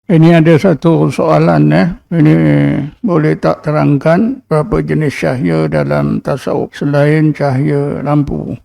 Ini ada satu soalan Ini boleh tak terangkan berapa jenis cahaya dalam tasawuf selain cahaya lampu?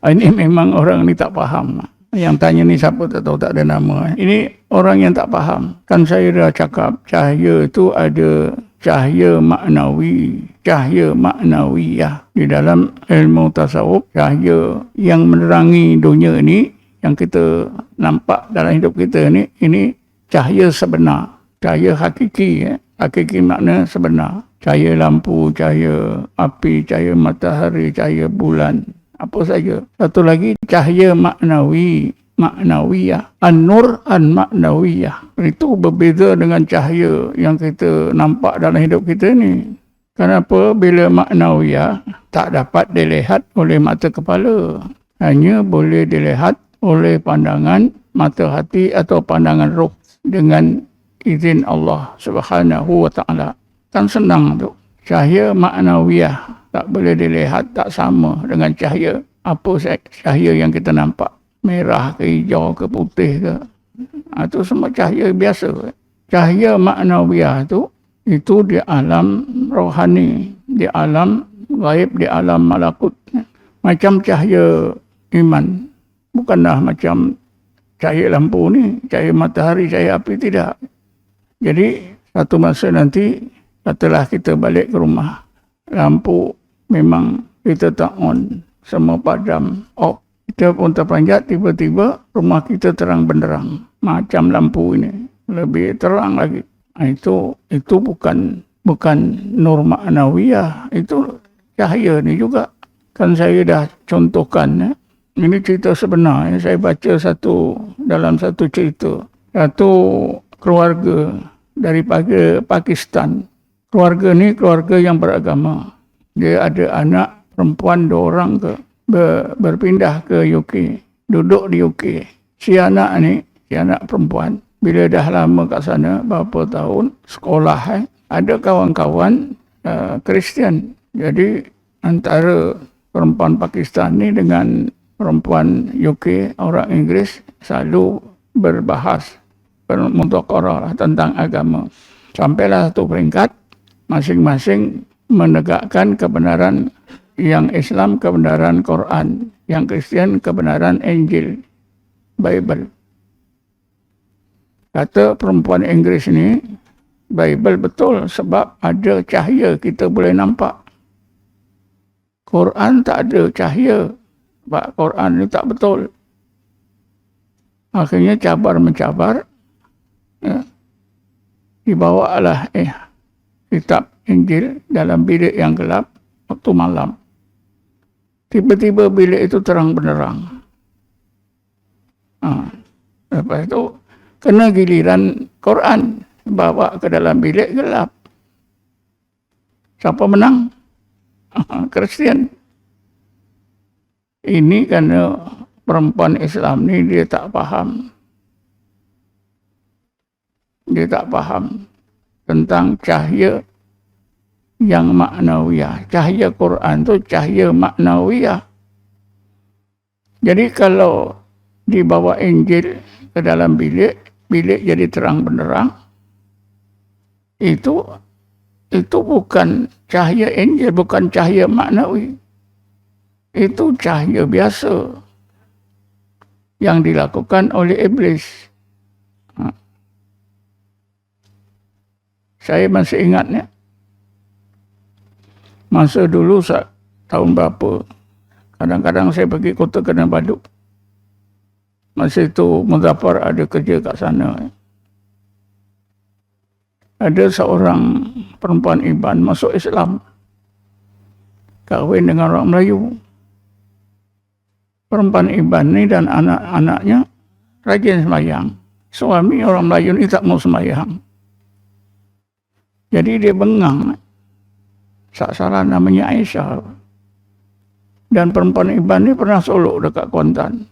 Ini memang orang ni tak faham. Yang tanya ni siapa tak tahu, tak ada nama. Ini orang yang tak faham. Kan saya dah cakap cahaya itu ada cahaya maknawi, cahaya maknawiyah. Di dalam ilmu tasawuf, cahaya yang menerangi dunia ni, yang kita nampak dalam hidup kita ni, ini cahaya sebenar, cahaya hakiki. Hakiki makna sebenar. Cahaya lampu, cahaya api, cahaya matahari, cahaya bulan, apa saja. Satu lagi cahaya maknawi, maknawiyah. An-nur an-maknawiyah. Itu berbeza dengan cahaya yang kita nampak dalam hidup kita ni. Kenapa? Bila maknawiyah tak dapat dilihat oleh mata kepala. Hanya boleh dilihat oleh pandangan mata hati atau pandangan roh dengan izin Allah Subhanahu wa ta'ala. Kan senang tu. Cahaya maknawiyah tak boleh dilihat, tak sama dengan cahaya. Apa cahaya yang kita nampak? Merah ke hijau ke putih ke? Itu semua cahaya biasa. Cahaya maknawiyah tu, itu di alam rohani, di alam gaib, di alam malakut. Macam cahaya iman. Bukanlah macam cahaya lampu ni, cahaya matahari, cahaya api, tidak. Jadi satu masa nanti, setelah kita balik ke rumah, lampu memang kita tak on, semua padam, off. Kita pun terperanjat, tiba-tiba rumah kita terang benderang. Macam lampu ini, lebih terang lagi. Itu bukan nur maknawiyah, itu cahaya ni juga. Kan saya dah contohkan, Ini cerita sebenar. Saya baca dalam satu cerita. Satu keluarga daripada Pakistan. Keluarga ni keluarga yang beragama. Dia ada anak perempuan 2 orang berpindah ke UK. Duduk di UK. Si anak perempuan, bila dah lama kat sana, berapa tahun, sekolah, ada kawan-kawan Kristian. Jadi antara perempuan Pakistan ni dengan perempuan UK, orang Inggeris, selalu berbahas, bermudzakarah tentang agama. Sampailah satu peringkat, masing-masing menegakkan kebenaran yang Islam, kebenaran Quran, yang Kristian, kebenaran Injil, Bible. Kata perempuan Inggeris ni, Bible betul sebab ada cahaya kita boleh nampak. Quran tak ada cahaya. Sebab Quran ni tak betul. Akhirnya cabar-mencabar, dibawalah kitab Injil dalam bilik yang gelap waktu malam. Tiba-tiba bilik itu terang benderang. Lepas itu kena giliran Quran, bawa ke dalam bilik gelap. Siapa menang? Kristian. Ini kerana perempuan Islam ni dia tak faham. Dia tak faham tentang cahaya yang maknawiyah. Cahaya Quran tu cahaya maknawiyah. Jadi kalau dibawa Injil ke dalam bilik jadi terang benderang, itu bukan cahaya Injil, bukan cahaya maknawi. Itu cahaya biasa yang dilakukan oleh iblis. Saya masih ingat masa dulu tahun berapa, kadang-kadang saya pergi Kota Kinabalu. Masa itu Muzaffar ada kerja kat sana. Ada seorang perempuan Iban masuk Islam, kahwin dengan orang Melayu. Perempuan Iban ni dan anak-anaknya rajin sembahyang. Suami orang Melayu ni tak mau sembahyang. Jadi dia bengang. Salah namanya Aisyah. Dan perempuan Iban ni pernah solok dekat Kuantan.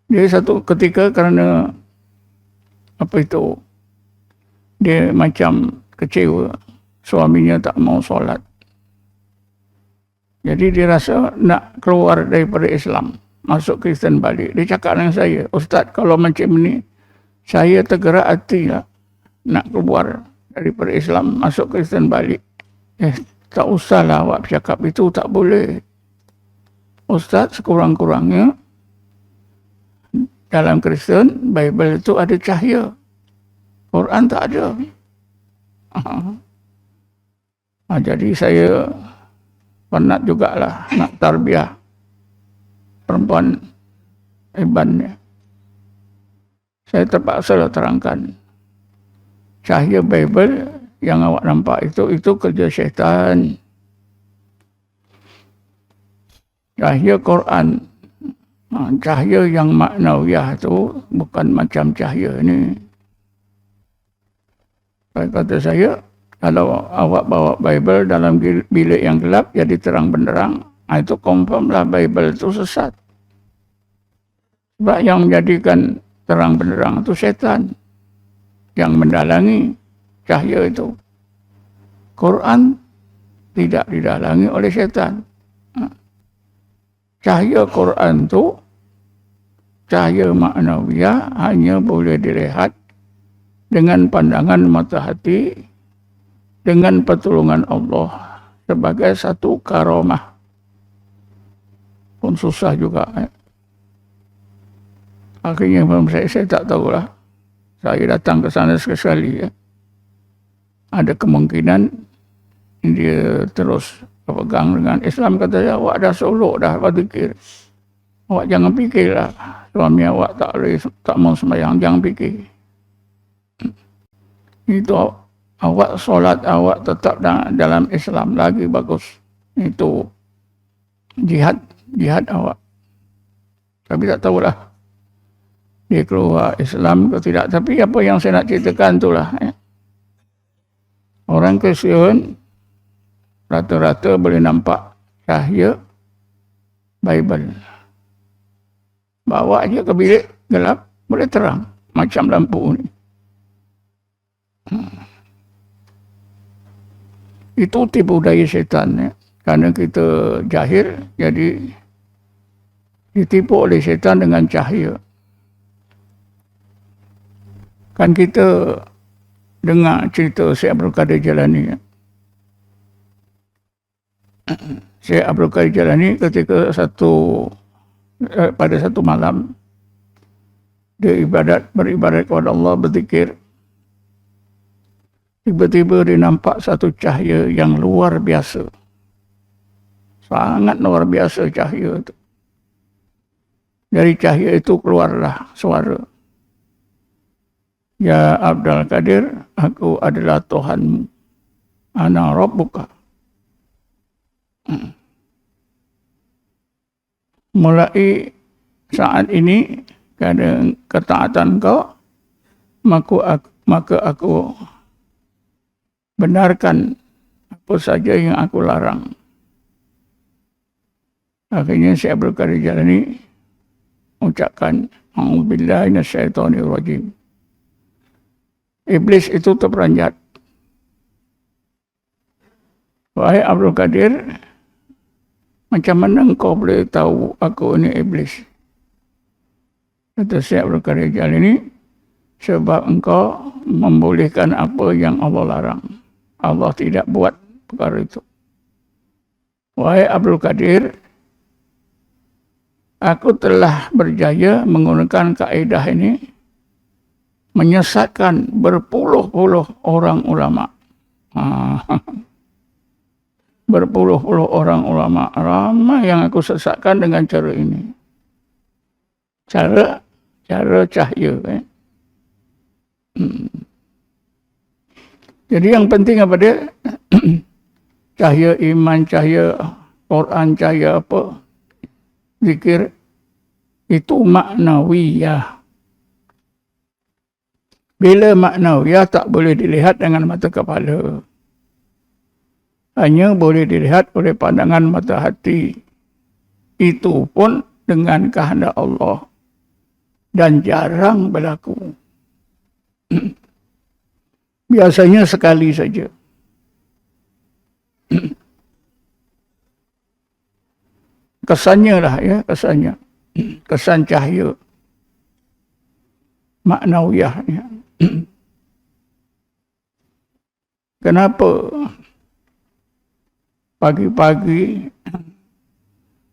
Dia satu ketika kerana dia macam kecewa. Suaminya tak mau solat. Jadi dia rasa nak keluar daripada Islam, masuk Kristen balik. Dia cakap dengan saya, Ustaz, kalau macam ni, saya tergerak hati lah nak keluar daripada Islam masuk Kristen balik. Tak usahlah awak bercakap itu, tak boleh. Ustaz, sekurang-kurangnya dalam Kristen, Bible itu ada cahaya. Quran tak ada. Jadi saya penat jugalah nak tarbiyah perempuan Iban ni. Saya terpaksa lah terangkan. Cahaya Bible yang awak nampak itu kerja syaitan. Cahaya Quran, cahaya yang maknawiyah tu bukan macam cahaya ni. Kata saya, kalau awak bawa Bible dalam bilik yang gelap jadi terang benderang, itu confirm lah Bible itu sesat. Sebab yang menjadikan terang benderang itu syaitan yang mendalangi cahaya itu. Quran tidak didalangi oleh syaitan. Cahaya Quran itu, cahaya maknawiyah hanya boleh dilihat dengan pandangan mata hati, dengan pertolongan Allah sebagai satu karamah. Pun susah juga. Akhirnya saya tak tahulah. Saya datang ke sana sekali. Ada kemungkinan dia terus berpegang dengan Islam. Kata saya, awak dah solok dah berzikir. Awak jangan fikirlah suami awak tak mau sembahyang, jangan fikir. Itu awak solat awak tetap dalam Islam lagi bagus. Itu jihad awak. Tapi tak tahulah dia keluar Islam ke tidak. Tapi apa yang saya nak ceritakan itulah. Orang Kristian rata-rata boleh nampak cahaya Bible. Bawa aja ke bilik gelap, boleh terang. Macam lampu ni. Itu tipu daya syaitan. Kerana kita jahil, jadi ditipu oleh syaitan dengan cahaya. Kan kita dengar cerita Syekh Abdul Qadir Jalani. Syekh Abdul Qadir Jalani ketika pada satu malam dia beribadat kepada Allah, berzikir. Tiba-tiba dia nampak satu cahaya yang luar biasa. Sangat luar biasa cahaya itu. Dari cahaya itu keluarlah suara. Ya Abdul Qadir, aku adalah Tuhanmu. Ana Rabbuka. Mulai saat ini, kerana ketaatan kau, maka aku benarkan apa saja yang aku larang. Akhirnya Syekh Abdul Qadir Jalani ucapkan, A'udzubillahi minasyaitonirrajim. Iblis itu terperanjat. Wahai Abdul Qadir, macam mana engkau boleh tahu aku ini iblis? Kata Syekh Abdul Qadir Jalani, sebab engkau membolehkan apa yang Allah larang. Allah tidak buat perkara itu. Wahai Abdul Qadir, aku telah berjaya menggunakan kaedah ini menyesatkan berpuluh-puluh orang ulama. Berpuluh-puluh orang ulama. Ramai yang aku sesatkan dengan cara ini. Cara cahaya. Jadi yang penting apa dia? Cahaya iman, cahaya Quran, cahaya apa? Zikir. Itu maknawiyah. Bila maknawiyah tak boleh dilihat dengan mata kepala. Hanya boleh dilihat oleh pandangan mata hati. Itu pun dengan kehendak Allah. Dan jarang berlaku. Biasanya sekali saja. Kesannya lah ya, kesannya. Kesan cahaya. maknawiyahnya. Kenapa pagi-pagi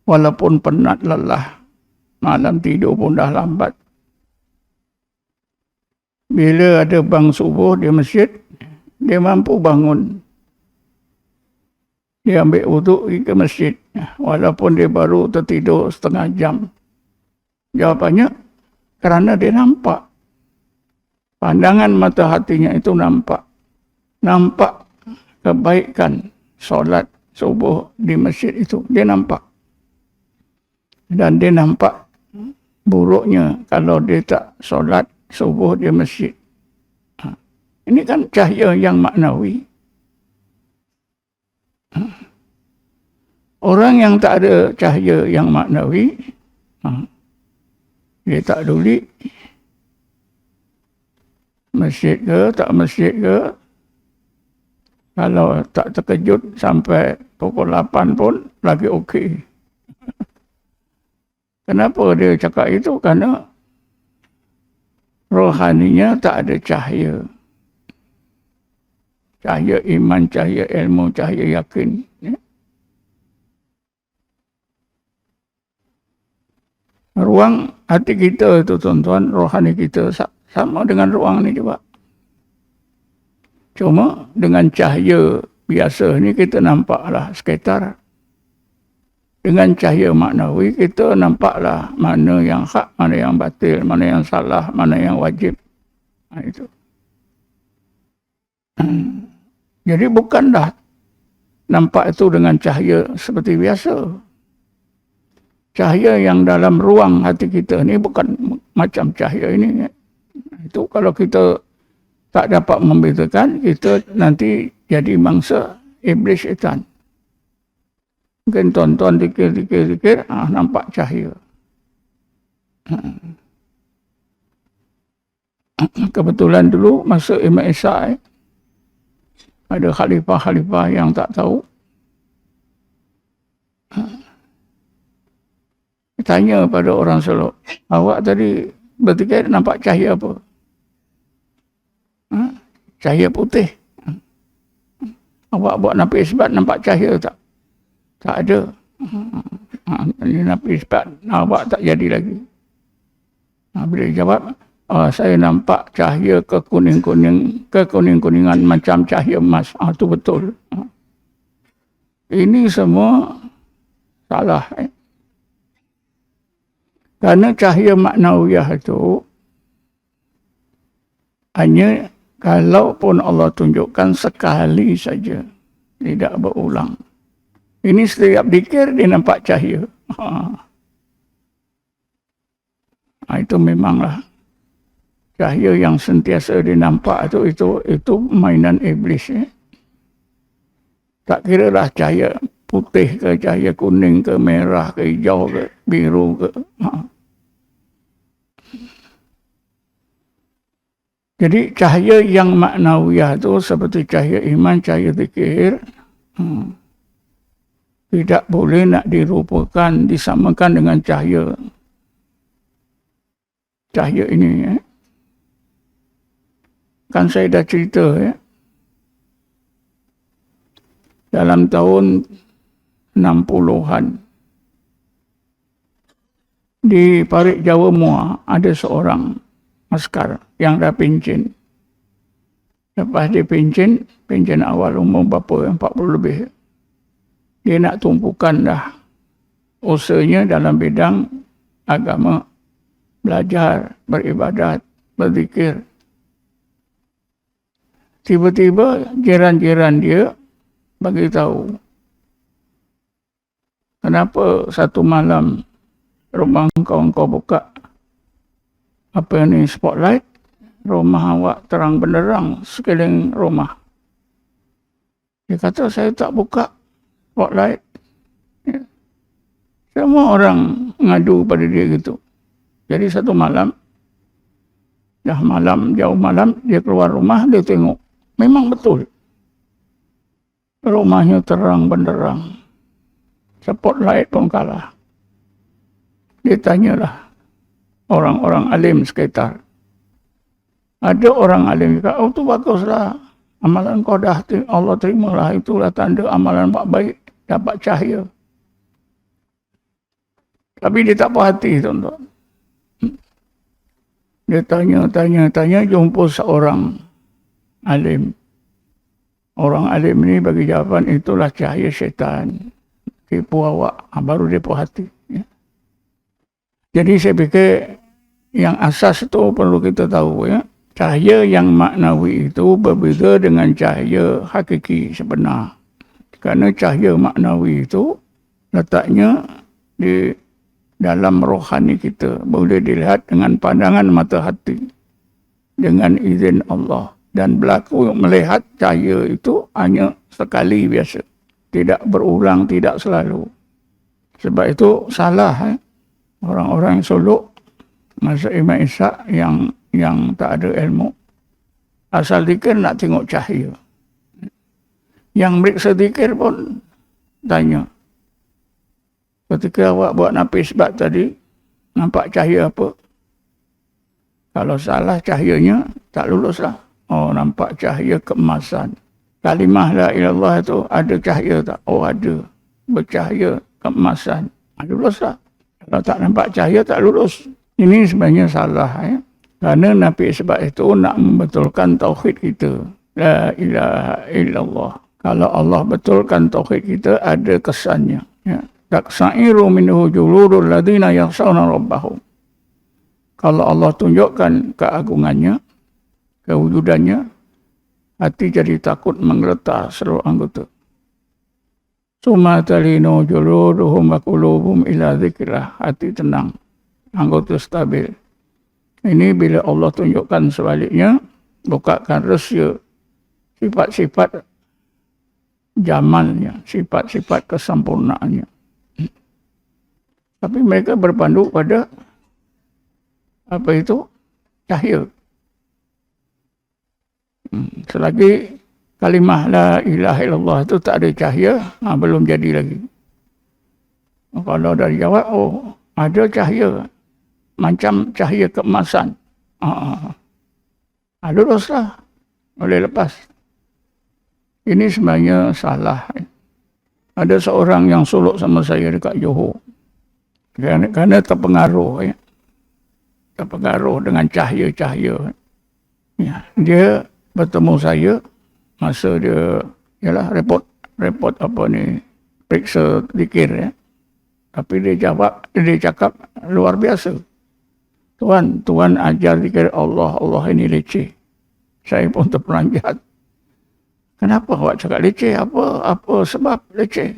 walaupun penat lelah, malam tidur pun dah lambat, bila ada bang subuh di masjid, dia mampu bangun. Dia ambil wuduk pergi ke masjid, walaupun dia baru tertidur setengah jam. Jawapannya, kerana dia nampak. Pandangan mata hatinya itu nampak. Nampak kebaikan solat subuh di masjid itu. Dia nampak. Dan dia nampak buruknya kalau dia tak solat subuh di masjid. Ini kan cahaya yang maknawi. Orang yang tak ada cahaya yang maknawi, dia tak peduli masjid ke, tak masjid ke. Kalau tak terkejut sampai pukul 8 pun lagi okey. Kenapa dia cakap itu? Kerana rohaninya tak ada cahaya. Cahaya iman, cahaya ilmu, cahaya yakin. Ruang hati kita itu tuan-tuan, rohani kita sama dengan ruang ni juga. Cuma dengan cahaya biasa ni kita nampaklah sekitar. Dengan cahaya maknawi kita nampaklah mana yang hak, mana yang batil, mana yang salah, mana yang wajib. Itu. Jadi bukanlah nampak itu dengan cahaya seperti biasa. Cahaya yang dalam ruang hati kita ni bukan macam cahaya ini. Itu kalau kita tak dapat membedakan, kita nanti jadi mangsa iblis syaitan. Mungkin tuan-tuan dikir-dikir, nampak cahaya. Kebetulan dulu masa Imam Isa, ada khalifah-khalifah yang tak tahu. Tanya pada orang Selok, awak tadi bertiga nampak cahaya apa? Cahaya putih. Awak buat napi isbat nampak cahaya tak? Tak ada. Ini napi isbat, awak tak jadi lagi. Bila jawab, saya nampak cahaya kekuning-kuningan macam cahaya emas. Itu betul. Ini semua salah. Kerana cahaya maknawiyah itu hanya kalaupun Allah tunjukkan sekali saja, tidak berulang. Ini setiap dikir dia nampak cahaya. Itu memanglah cahaya yang sentiasa dinampak itu mainan iblis. Tak kira lah cahaya putih ke, cahaya kuning ke, merah ke, hijau ke, biru ke. Jadi cahaya yang maknawiyah itu seperti cahaya iman, cahaya zikir, tidak boleh nak dirupakan, disamakan dengan cahaya ini. Kan saya dah cerita dalam tahun 60-an di Parit Jawa Muar ada seorang askar yang dah pencen. Lepas dia pencen awal umur berapa, 40 lebih. Dia nak tumpukan dah usahanya dalam bidang agama, belajar, beribadat, berzikir. Tiba-tiba jiran-jiran dia bagi tahu, kenapa satu malam rumah engkau buka ni spotlight, rumah awak terang benderang sekeliling rumah. Dia kata, saya tak buka spotlight. Semua orang ngadu pada dia gitu. Jadi satu malam, jauh malam, dia keluar rumah, dia tengok. Memang betul. Rumahnya terang benderang. Spotlight pun kalah. Dia tanyalah orang-orang alim sekitar. Ada orang alim kata, oh tu baguslah. Amalan kau dah Allah terimalah. Itulah tanda amalan baik dapat cahaya. Tapi dia tak puas hati, tuan-tuan. Dia tanya, jumpa seorang alim. Orang alim ni bagi jawapan, itulah cahaya syaitan. Tipu awak, baru dia puas hati. Ya. Jadi saya fikir, yang asas itu perlu kita tahu. Ya. Cahaya yang maknawi itu berbeza dengan cahaya hakiki sebenar. Kerana cahaya maknawi itu letaknya di dalam rohani kita. Boleh dilihat dengan pandangan mata hati. Dengan izin Allah. Dan berlaku melihat cahaya itu hanya sekali biasa. Tidak berulang, tidak selalu. Sebab itu salah. Orang-orang yang suluk masa Imam Ishaq yang tak ada ilmu. Asal zikir nak tengok cahaya. Yang meriksa zikir pun tanya. Ketika awak buat nafis isbat tadi, nampak cahaya apa? Kalau salah cahayanya, tak luluslah. Oh, nampak cahaya keemasan. Kalimah la ilallah itu ada cahaya tak? Oh, ada. Bercahaya keemasan. Luluslah. Kalau tak nampak cahaya, tak lulus. Ini sebenarnya salah. Ya? Kerana Nabi sebab itu nak membetulkan tauhid kita. La ilaha illallah. Kalau Allah betulkan tauhid kita, ada kesannya. Ya. Taksairu minhu juludul ladina yakhshawna rabbahum. Kalau Allah tunjukkan keagungannya, kewujudannya, hati jadi takut menggeletar seluruh anggota. Summa talinu juluduhum wa qulubuhum ila dzikrillah. Hati tenang, anggota stabil. Ini bila Allah tunjukkan sebaliknya, bukakan rahsia sifat-sifat jamalnya, sifat-sifat kesempurnaannya. Tapi mereka berpandu pada apa itu? Cahaya. Selagi kalimah la ilaha illallah itu tak ada cahaya, belum jadi lagi. Kalau dah dijawab, oh ada cahaya. Macam cahaya keemasan. Luluslah. Boleh lepas. Ini sebenarnya salah. Ada seorang yang suluk sama saya dekat Johor. Kerana terpengaruh. Ya. Terpengaruh dengan cahaya-cahaya. Ya. Dia bertemu saya masa dia report apa ni, periksa zikir. Ya. Tapi dia cakap luar biasa. Tuan ajar zikir Allah ini leceh. Saya pun terperanjat. Kenapa awak cakap leceh? Apa sebab leceh?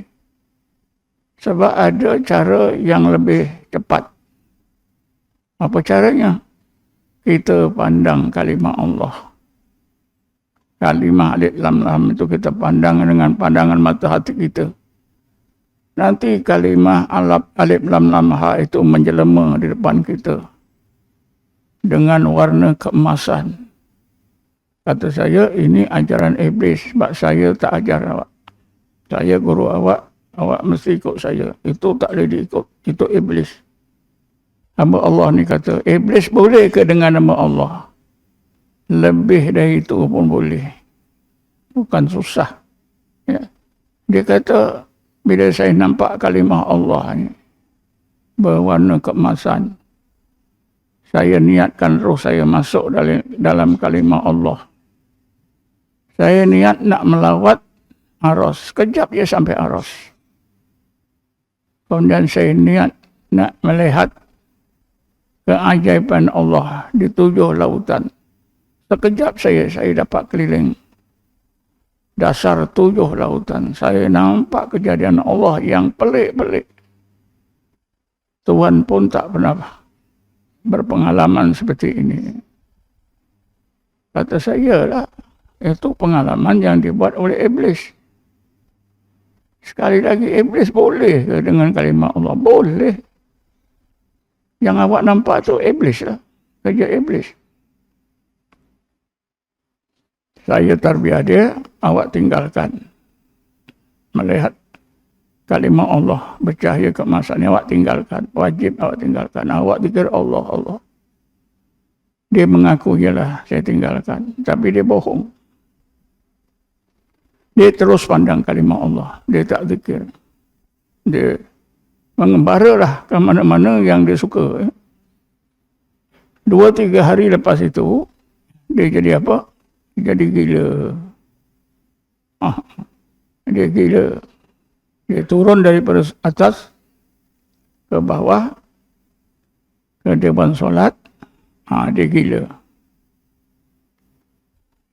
Sebab ada cara yang lebih cepat. Apa caranya? Kita pandang kalimah Allah. Kalimah alif lam lam itu kita pandang dengan pandangan mata hati kita. Nanti kalimah alif lam lam ha itu menjelma di depan kita. Dengan warna keemasan. Kata saya, ini ajaran iblis. Sebab saya tak ajar awak. Saya guru awak mesti ikut saya. Itu tak boleh diikut. Itu iblis. Hamba Allah ni kata, iblis boleh ke dengan nama Allah? Lebih dari itu pun boleh. Bukan susah. Ya. Dia kata, bila saya nampak kalimah Allah ni, berwarna keemasan, saya niatkan roh saya masuk dalam kalimah Allah. Saya niat nak melawat Aras. Sekejap je sampai Aras. Kemudian saya niat nak melihat keajaiban Allah di 7 lautan. Sekejap saya dapat keliling dasar 7 lautan. Saya nampak kejadian Allah yang pelik-pelik. Tuhan pun tak pernah berpengalaman seperti ini. Kata saya lah, itu pengalaman yang dibuat oleh iblis. Sekali lagi, iblis boleh ke dengan kalimah Allah? Boleh. Yang awak nampak tu iblis lah. Kerja iblis. Saya tarbiyah dia, awak tinggalkan. Melihat kalimah Allah bercahaya keemasan, awak tinggalkan. Wajib awak tinggalkan. Awak zikir Allah. Dia mengaku, yalah saya tinggalkan. Tapi dia bohong. Dia terus pandang kalimah Allah. Dia tak zikir. Dia mengembaralah ke mana-mana yang dia suka. 2-3 hari lepas itu, dia jadi apa? Jadi gila. Dia gila. Dia turun daripada atas ke bawah, ke depan solat. Dia gila.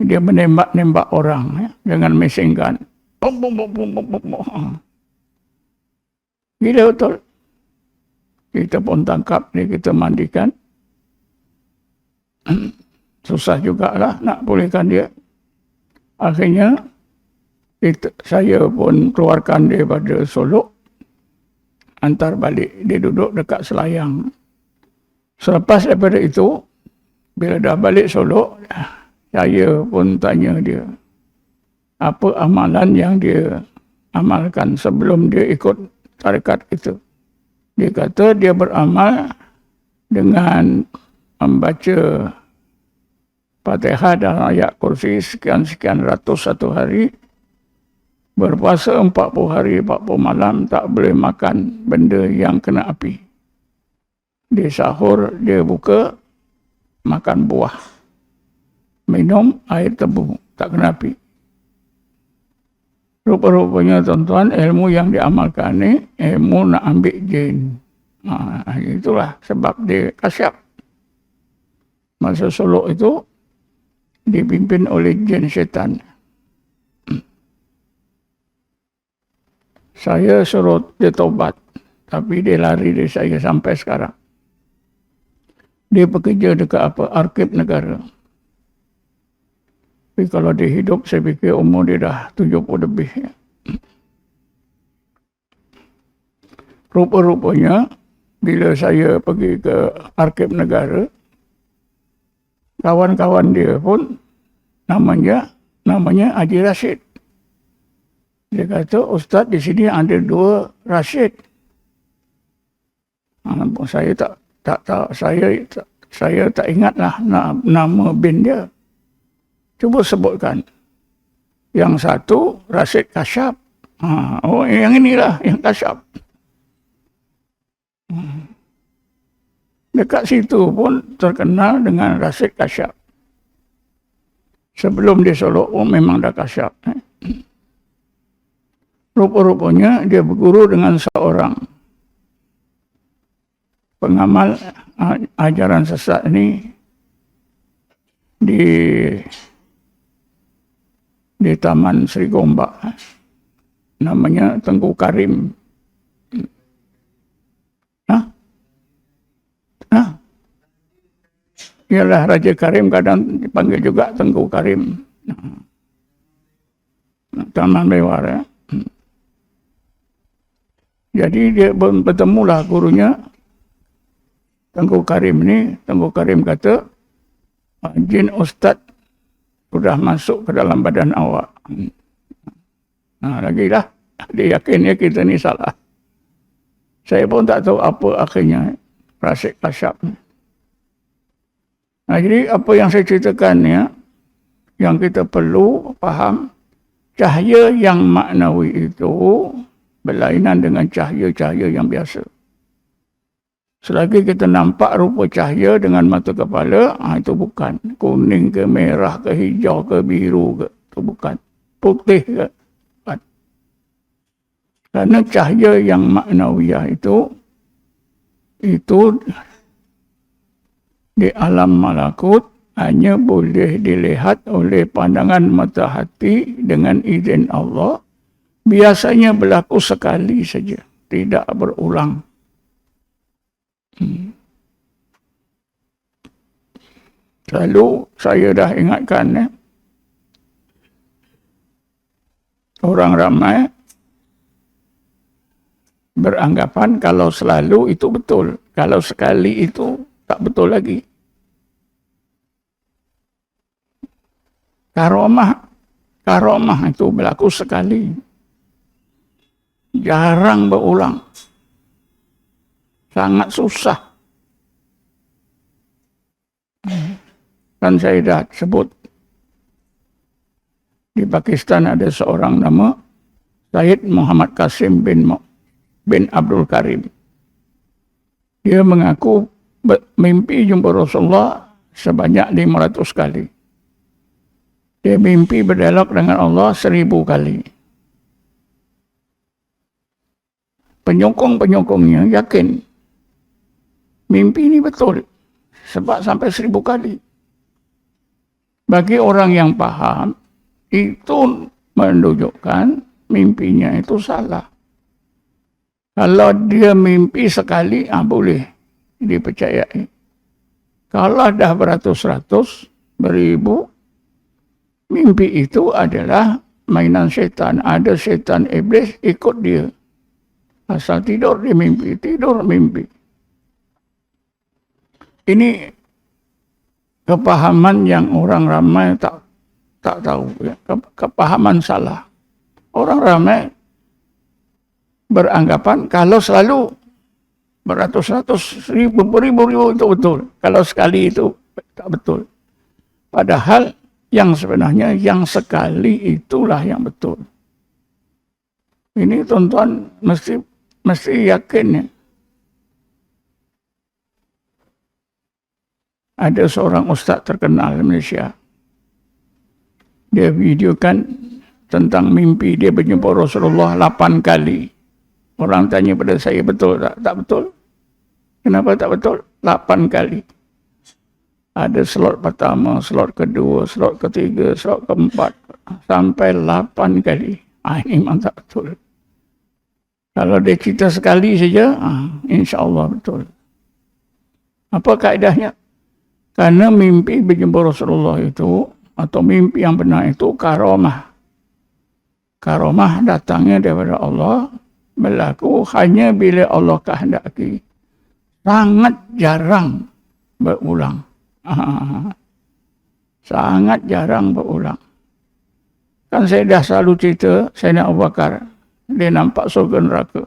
Dia menembak-nembak orang dengan mesin gun. Bom, bom, bom, bom, bom, bom. Gila betul. Kita pun tangkap dia, kita mandikan. Susah jugalah nak pulihkan dia. Akhirnya saya pun keluarkan dia pada Solo, antar balik. Dia duduk dekat Selayang. Selepas daripada itu, bila dah balik Solo, saya pun tanya dia, apa amalan yang dia amalkan sebelum dia ikut tarekat itu. Dia kata dia beramal dengan membaca Fatihah dan ayat kursi sekian-sekian ratus satu hari, berpuasa 40 hari 40 malam, tak boleh makan benda yang kena api. Dia sahur, dia buka, makan buah, minum air tebu, tak kena api. Rupa-rupanya tuan-tuan, ilmu yang diamalkan ni ilmu nak ambil jin. Itulah sebab dia kasyaf. Masa Solo itu dipimpin oleh jin syaitan. Saya suruh dia taubat, tapi dia lari dari saya sampai sekarang. Dia bekerja dekat Arkib Negara. Tapi kalau dia hidup, saya fikir umur dia dah 70 lebih. Rupa-rupanya, bila saya pergi ke Arkib Negara, kawan-kawan dia pun namanya Haji Rashid. Dia kata, Ustaz di sini ada 2 Rashid. Saya tak tahu, saya tak ingatlah nama bin dia. Cuba sebutkan. Yang satu Rashid Kasyaf. Yang inilah yang Kasyaf. Dekat situ pun terkenal dengan Rashid Kasyaf. Sebelum dia Solo memang dah Kasyaf. Rupa-rupanya dia berguru dengan seorang pengamal ajaran sesat ini di Taman Sri Gombak. Namanya Tengku Karim. Ialah Raja Karim, kadang dipanggil juga Tengku Karim. Taman Bewara. Jadi dia bertemulah gurunya Tengku Karim ni. Tengku Karim kata, jin Ustaz sudah masuk ke dalam badan awak. Lagilah, dia yakin kita ni salah. Saya pun tak tahu apa akhirnya Rashid Kasyaf. Jadi apa yang saya ceritakan ya, yang kita perlu faham, cahaya yang maknawi itu berlainan dengan cahaya-cahaya yang biasa. Selagi kita nampak rupa cahaya dengan mata kepala, itu bukan. Kuning ke, merah ke, hijau ke, biru ke, itu bukan. Putih ke, bukan. Karena cahaya yang maknawiyah itu di alam malakut hanya boleh dilihat oleh pandangan mata hati dengan izin Allah. Biasanya berlaku sekali saja, tidak berulang. Lalu saya dah ingatkan, orang ramai beranggapan kalau selalu itu betul, kalau sekali itu tak betul lagi. Karomah itu berlaku sekali, jarang berulang, sangat susah. Kan saya dah sebut di Pakistan ada seorang nama Syed Muhammad Qasim bin Abdul Karim. Dia mengaku mimpi jumpa Rasulullah sebanyak 500 kali. Dia mimpi berdialog dengan Allah 1000 kali. Penyokong-penyokongnya yakin mimpi ini betul. Sebab sampai 1000 kali. Bagi orang yang paham, itu menunjukkan mimpinya itu salah. Kalau dia mimpi sekali, boleh dipercayai. Kalau dah beratus-ratus, beribu, mimpi itu adalah mainan setan. Ada setan iblis ikut dia. Asal tidur dia mimpi, tidur mimpi. Ini kepahaman yang orang ramai tak tahu. Ya. Kepahaman salah. Orang ramai beranggapan kalau selalu beratus-ratus, beribu-ribu itu betul. Kalau sekali itu tak betul. Padahal yang sebenarnya yang sekali itulah yang betul. Ini tuan-tuan mesti yakin ya. Ada seorang ustaz terkenal di Malaysia. Dia videokan tentang mimpi dia berjumpa Rasulullah 8 kali. Orang tanya pada saya, betul tak? Tak betul. Kenapa tak betul? 8 kali. Ada slot pertama, slot kedua, slot ketiga, slot keempat. Sampai 8 kali. Ini memang tak betul. Kalau dia cerita sekali saja, insya-Allah betul. Apa kaedahnya? Karena mimpi berjumpa Rasulullah itu, atau mimpi yang benar itu karamah. Karamah datangnya daripada Allah, berlaku hanya bila Allah kehendaki. Sangat jarang berulang. Sangat jarang berulang. Kan saya dah selalu cerita, Sayyidina Abu Bakar, dia nampak surga neraka.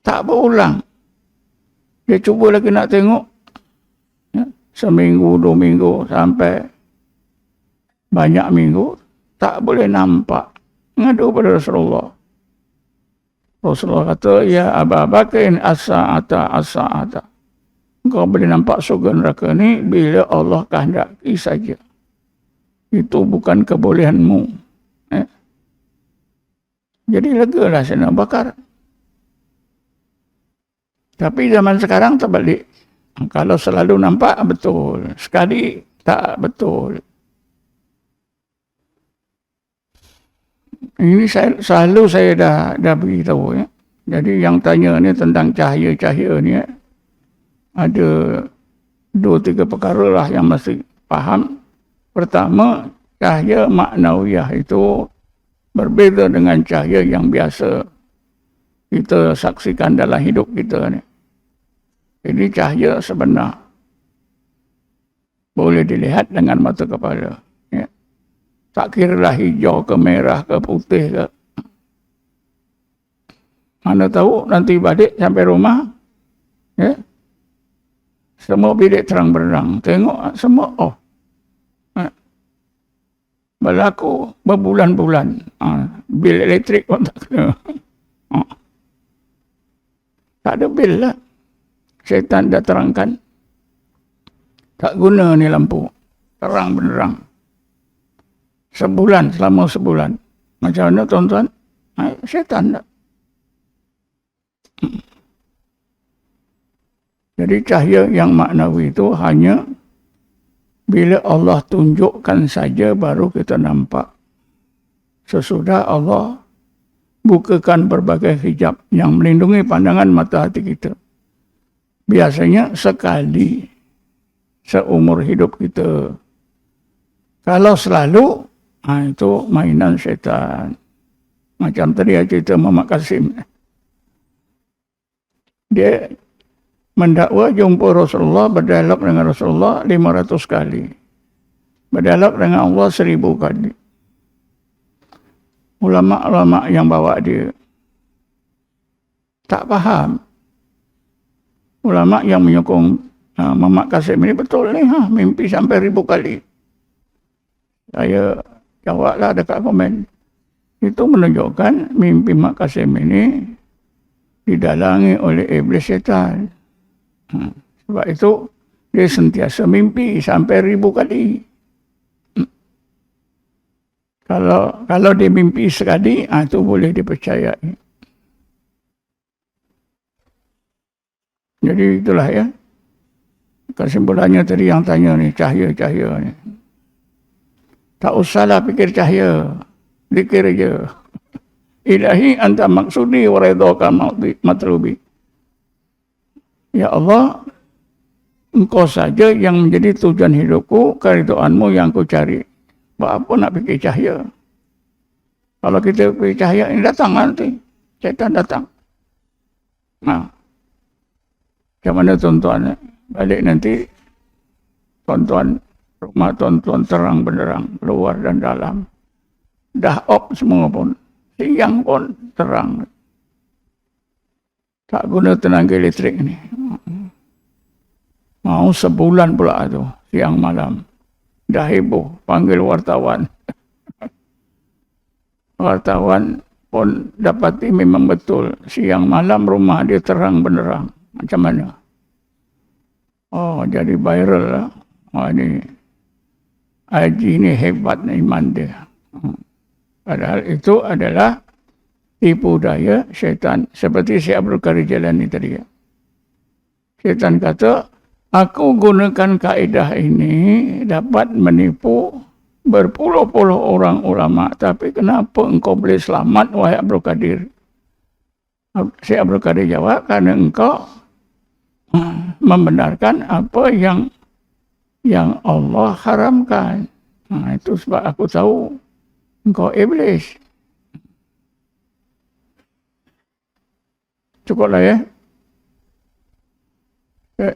Tak berulang. Dia cuba lagi nak tengok. Ya, seminggu, 2 minggu, sampai banyak minggu. Tak boleh nampak. Ngadu pada Rasulullah. Rasulullah kata, ya Abu Bakar, as-sa'ata. Kau boleh nampak surga neraka ni bila Allah kehendaki saja. Itu bukan kebolehanmu. Jadi legalah Sayyidina Abu Bakar. Tapi zaman sekarang terbalik. Kalau selalu nampak, betul. Sekali tak betul. Ini selalu saya dah beritahu ya. Jadi yang tanya ni tentang cahaya-cahaya ni ada 2-3 perkara lah yang mesti faham. Pertama, cahaya maknawiyah itu berbeza dengan cahaya yang biasa kita saksikan dalam hidup kita ni. Ini cahaya sebenar. Boleh dilihat dengan mata kepala. Ya. Tak kiralah hijau ke merah ke putih ke. Mana tahu nanti balik sampai rumah. Ya. Semua bilik terang benderang. Tengok semua off. Berlaku berbulan-bulan. Bil elektrik pun tak kena. Tak ada bil lah. Syaitan dah terangkan. Tak guna ni lampu. Terang benderang. Selama sebulan. Macam mana tuan-tuan? Syaitan tak. Jadi cahaya yang maknawi itu hanya bila Allah tunjukkan saja baru kita nampak. Sesudah Allah bukakan berbagai hijab yang melindungi pandangan mata hati kita. Biasanya sekali seumur hidup kita. Kalau selalu, itu mainan syaitan. Macam tadi cerita Muhammad Qasim. Dia mendakwa jumpa Rasulullah, berdialog dengan Rasulullah 500 kali. Berdialog dengan Allah 1000 kali. Ulama-ulama yang bawa dia tak faham. Ulama yang menyokong Mamak Kasim ini betul ni, mimpi sampai 1000 kali. Saya jawablah dekat komen. Itu menunjukkan mimpi Mak Kasim ini didalangi oleh iblis syaitan. Sebab itu dia sentiasa mimpi sampai 1000 kali. Kalau dia mimpi sekali, itu boleh dipercayai. Jadi itulah ya. Kesimpulannya tadi yang tanya ni, cahaya-cahaya ni. Tak usahlah fikir cahaya. Zikir je. Ilahi anta maksudi wa ridhaka matlubi. Ya Allah, Engkau saja yang menjadi tujuan hidupku, keridhaanmu yang ku cari. Buat apa nak fikir cahaya? Kalau kita fikir cahaya ini datang nanti. Syaitan datang. Macam mana tuan-tuan? Balik nanti, tuan-tuan, rumah tuan-tuan terang benderang, luar dan dalam. Dah op semua pun. Siang pun terang. Tak guna tenaga elektrik ni. Mau sebulan pula tu, siang malam. Dah heboh, panggil wartawan. Wartawan pun dapati memang betul. Siang malam rumah dia terang benderang. Macam mana? Oh, jadi viral lah. Ini Haji ni hebat iman dia. Padahal itu adalah tipu daya syaitan. Seperti Syekh Abdul Qadir Jalani tadi. Syaitan kata, aku gunakan kaedah ini dapat menipu berpuluh-puluh orang ulama. Tapi kenapa engkau boleh selamat, wahai Abdul Qadir? Syekh Abdul Qadir jawab, karena engkau membenarkan apa yang Allah haramkan. Itu sebab aku tahu engkau iblis. Cukuplah ya.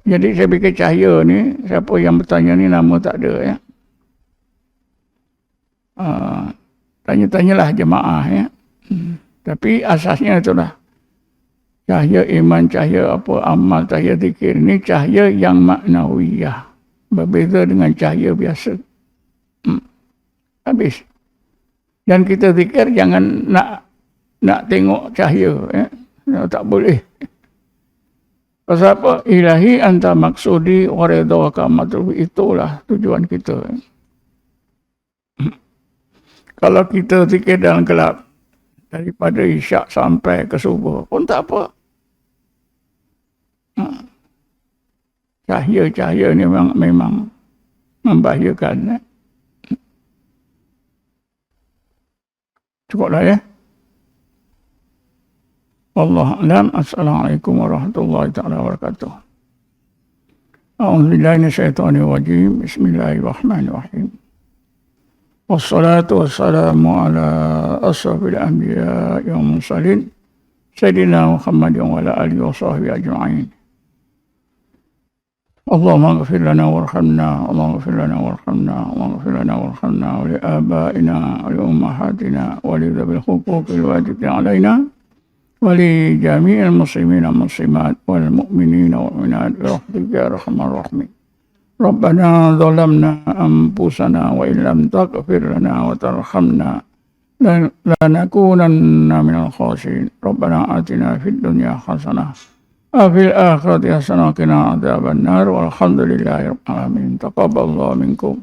Jadi saya fikir cahaya ni, siapa yang bertanya ni nama tak ada ya. Tanya-tanyalah jemaah ya. Tapi asasnya itulah. Cahaya iman, cahaya apa, amal, cahaya zikir. Ini cahaya yang maknawiyah. Berbeza dengan cahaya biasa. Habis. Dan kita zikir jangan nak tengok cahaya. Ya. Tak boleh. Pasal apa? Ilahi anta maksudi wa ridhaka matlubi. Itulah tujuan kita. Kalau kita zikir dalam gelap, daripada isyak sampai ke subuh pun tak apa. Cahaya-cahaya ni memang membahayakan. Cukuplah ya. Wallahu a'lam. Assalamualaikum warahmatullahi taala wabarakatuh. A'udzubillahi minasyaitonir rajim. Bismillahirrahmanirrahim. Wassalatu wassalamu ala asrafil anbiya'i wal mursalin sayyidina Muhammadin wa ala alihi wa sahbihi ajma'in. Allahumma ighfir lana warhamna, Allahumma ighfir lana warhamna, Allahumma ighfir lana warhamna wa li abaina wa li ummahatina wa li dhabil huquqil wajibati alaina wa li jami'il muslimin wal muslimat wal mu'minina wal mu'minat bi rahmatika ya arhamar rahimin. Rabbana zalamna anfusana wa illam taghfir lana wa tarhamna lanakunanna minal khasirin. Rabbana atina fid dunya hasanah wa fil akhirati hasanah wa qina adzabannar. Walhamdulillahi rabbil alamin. Taqabbalallahu minkum.